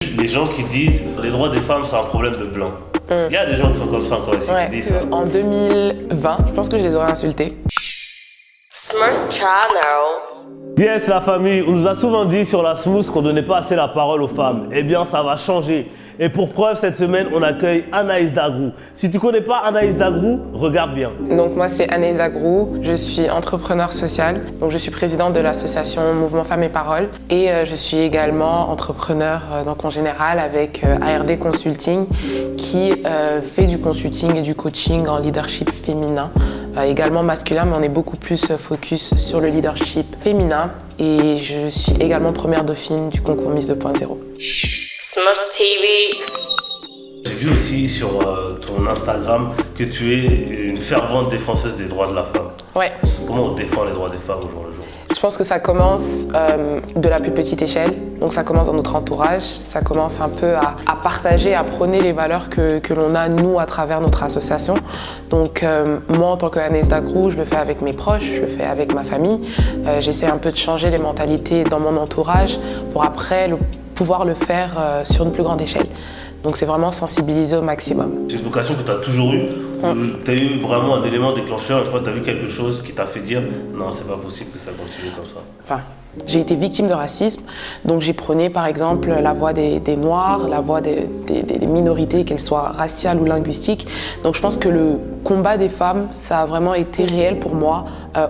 Les gens qui disent les droits des femmes c'est un problème de blanc. Il y a des gens qui sont comme ça encore ici qui disent ça. En 2020, je pense que je les aurais insultés. Smurfs Channel. Yes la famille, on nous a souvent dit sur la Smooth qu'on donnait pas assez la parole aux femmes. Eh bien ça va changer. Et pour preuve, cette semaine, on accueille Anaïs Dagrou. Si tu connais pas Anaïs Dagrou, regarde bien. Donc moi, c'est Anaïs Dagrou. Je suis entrepreneur social. Donc je suis présidente de l'association Mouvement Femmes et Paroles. Et je suis également entrepreneur donc en général avec ARD Consulting qui fait du consulting et du coaching en leadership féminin. Également masculin, mais on est beaucoup plus focus sur le leadership féminin. Et je suis également première dauphine du concours Miss 2.0. Smurfs TV. J'ai vu aussi sur ton Instagram que tu es une fervente défenseuse des droits de la femme. Ouais. Comment on défend les droits des femmes au jour le jour? Je pense que ça commence de la plus petite échelle, donc ça commence dans notre entourage, ça commence un peu à partager, à prôner les valeurs que l'on a nous à travers notre association. Donc moi en tant qu'Anaïs Dagrou, je le fais avec mes proches, je le fais avec ma famille, j'essaie un peu de changer les mentalités dans mon entourage pour après pouvoir le faire sur une plus grande échelle. Donc c'est vraiment sensibiliser au maximum. C'est une vocation que tu as toujours eue. Tu as eu vraiment un élément déclencheur, une fois tu as vu quelque chose qui t'a fait dire non, c'est pas possible que ça continue comme ça. Enfin, j'ai été victime de racisme, donc j'ai prôné par exemple la voix des Noirs, la voix des minorités, qu'elles soient raciales ou linguistiques. Donc je pense que le combat des femmes, ça a vraiment été réel pour moi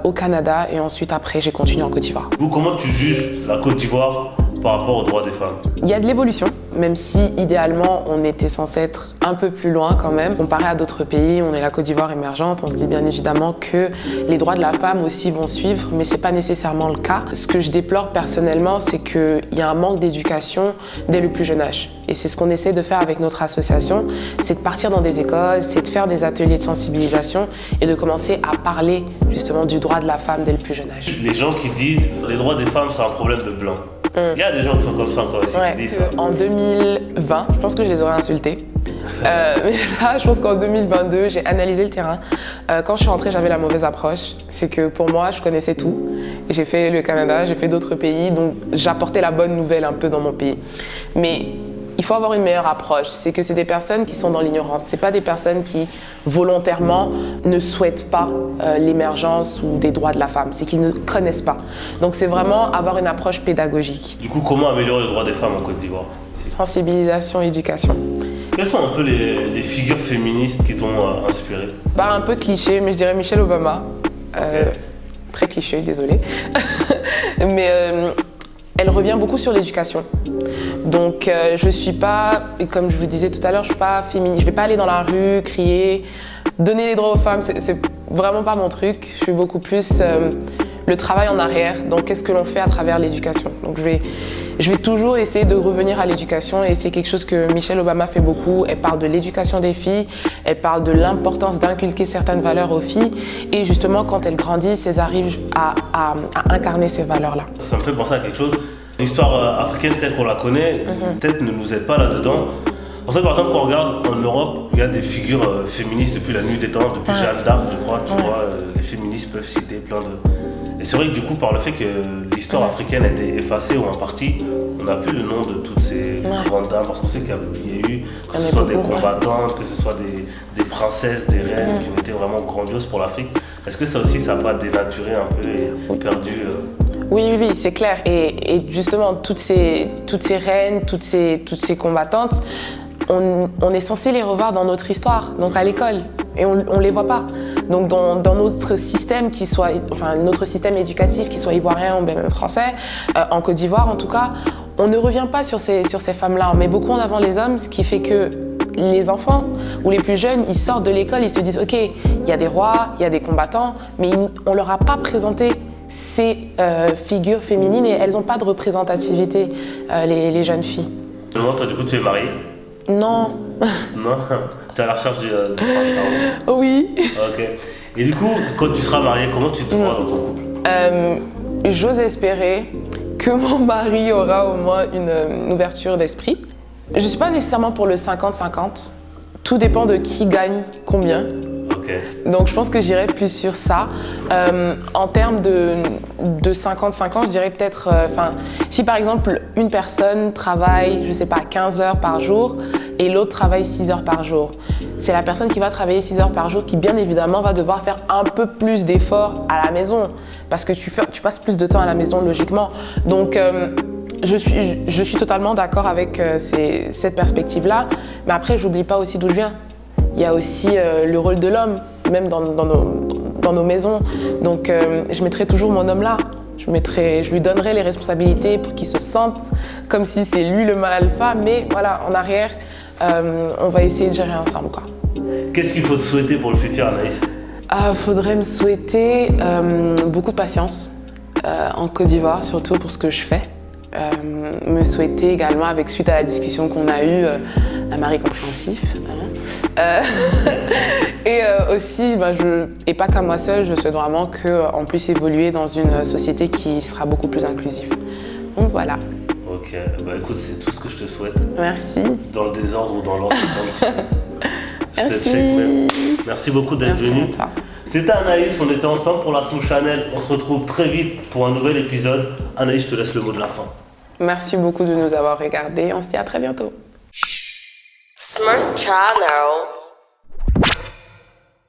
au Canada et ensuite après j'ai continué en Côte d'Ivoire. Comment tu juges la Côte d'Ivoire par rapport aux droits des femmes? Il y a de l'évolution, même si idéalement on était censé être un peu plus loin quand même. Comparé à d'autres pays, on est la Côte d'Ivoire émergente, on se dit bien évidemment que les droits de la femme aussi vont suivre, mais c'est pas nécessairement le cas. Ce que je déplore personnellement, c'est qu'il y a un manque d'éducation dès le plus jeune âge. Et c'est ce qu'on essaie de faire avec notre association, c'est de partir dans des écoles, c'est de faire des ateliers de sensibilisation et de commencer à parler justement du droit de la femme dès le plus jeune âge. Les gens qui disent les droits des femmes c'est un problème de blanc. Il y a des gens qui sont comme ça encore ici qui disent ça. En 2020, je pense que je les aurais insultés. Mais là, je pense qu'en 2022, j'ai analysé le terrain. Quand je suis rentrée, j'avais la mauvaise approche. C'est que pour moi, je connaissais tout. J'ai fait le Canada, j'ai fait d'autres pays, donc j'apportais la bonne nouvelle un peu dans mon pays. Mais il faut avoir une meilleure approche. C'est que c'est des personnes qui sont dans l'ignorance. C'est pas des personnes qui, volontairement, ne souhaitent pas l'émergence ou des droits de la femme. C'est qu'ils ne connaissent pas. Donc c'est vraiment avoir une approche pédagogique. Du coup, comment améliorer le droit des femmes en Côte d'Ivoire? Sensibilisation, éducation. Quelles sont un peu les figures féministes qui t'ont inspiré? Un peu cliché, mais je dirais Michelle Obama. Okay. Très cliché, désolée. Mais elle revient beaucoup sur l'éducation. Donc je suis pas, comme je vous disais tout à l'heure, je suis pas féministe. Je vais pas aller dans la rue, crier, donner les droits aux femmes, c'est vraiment pas mon truc. Je suis beaucoup plus le travail en arrière. Donc qu'est-ce que l'on fait à travers l'éducation? Donc je vais toujours essayer de revenir à l'éducation et c'est quelque chose que Michelle Obama fait beaucoup. Elle parle de l'éducation des filles, elle parle de l'importance d'inculquer certaines valeurs aux filles et justement quand elles grandissent, elles arrivent à incarner ces valeurs-là. Ça me fait penser à quelque chose. L'histoire africaine telle qu'on la connaît, peut-être ne nous aide pas là-dedans. Pour ça, par exemple, quand on regarde en Europe, il y a des figures féministes depuis la nuit des temps, depuis Jeanne d'Arc, je crois, tu vois, les féministes peuvent citer plein de... Et c'est vrai que du coup, par le fait que l'histoire africaine a été effacée ou en partie, on n'a plus le nom de toutes ces grandes dames, parce qu'on sait qu'il y a eu, que ce soit des combattantes, que ce soit des princesses, des reines qui ont été vraiment grandioses pour l'Afrique. Est-ce que ça aussi, ça n'a pas dénaturé un peu et perdu Oui, c'est clair. Et justement, toutes ces reines, toutes ces combattantes, on est censé les revoir dans notre histoire, donc à l'école, et on ne les voit pas. Donc dans notre système notre système éducatif, qui soit ivoirien ou même français, en Côte d'Ivoire en tout cas, on ne revient pas sur ces femmes-là. On met beaucoup en avant les hommes, ce qui fait que les enfants ou les plus jeunes, ils sortent de l'école, ils se disent « Ok, il y a des rois, il y a des combattants, mais on ne leur a pas présenté ces figures féminines et elles n'ont pas de représentativité, les jeunes filles. » Toi, du coup, tu es mariée? Non. Non? Tu es à la recherche du prince charmant? Oui. Ok. Et du coup, quand tu seras mariée, comment tu te vois dans ton couple? J'ose espérer que mon mari aura au moins une ouverture d'esprit. Je ne suis pas nécessairement pour le 50-50. Tout dépend de qui gagne combien. Ok. Donc je pense que j'irais plus sur ça. En termes de 50-50, je dirais peut-être, si par exemple une personne travaille, je sais pas, 15 heures par jour et l'autre travaille 6 heures par jour, c'est la personne qui va travailler 6 heures par jour qui bien évidemment va devoir faire un peu plus d'efforts à la maison parce que tu passes plus de temps à la maison logiquement. Donc je suis totalement d'accord avec cette perspective-là, mais après j'oublie pas aussi d'où je viens. Il y a aussi le rôle de l'homme, même dans nos maisons. Donc je mettrai toujours mon homme là. Je lui donnerai les responsabilités pour qu'il se sente comme si c'est lui le mâle alpha, mais voilà, en arrière, on va essayer de gérer ensemble, quoi. Qu'est-ce qu'il faut te souhaiter pour le futur, Anaïs? Faudrait me souhaiter beaucoup de patience, en Côte d'Ivoire, surtout pour ce que je fais. Me souhaiter également, suite à la discussion qu'on a eue, un mari compréhensif. Et aussi, et pas qu'à moi seule, je souhaite vraiment qu'on puisse évoluer dans une société qui sera beaucoup plus inclusive. Donc voilà. Ok, écoute, c'est tout ce que je te souhaite. Merci. Dans le désordre ou dans l'ordre. Merci. Merci beaucoup d'être venu. Merci à toi. C'était Anaïs, on était ensemble pour la Smooth Channel. On se retrouve très vite pour un nouvel épisode. Anaïs, je te laisse le mot de la fin. Merci beaucoup de nous avoir regardés. On se dit à très bientôt. Smurfs Channel.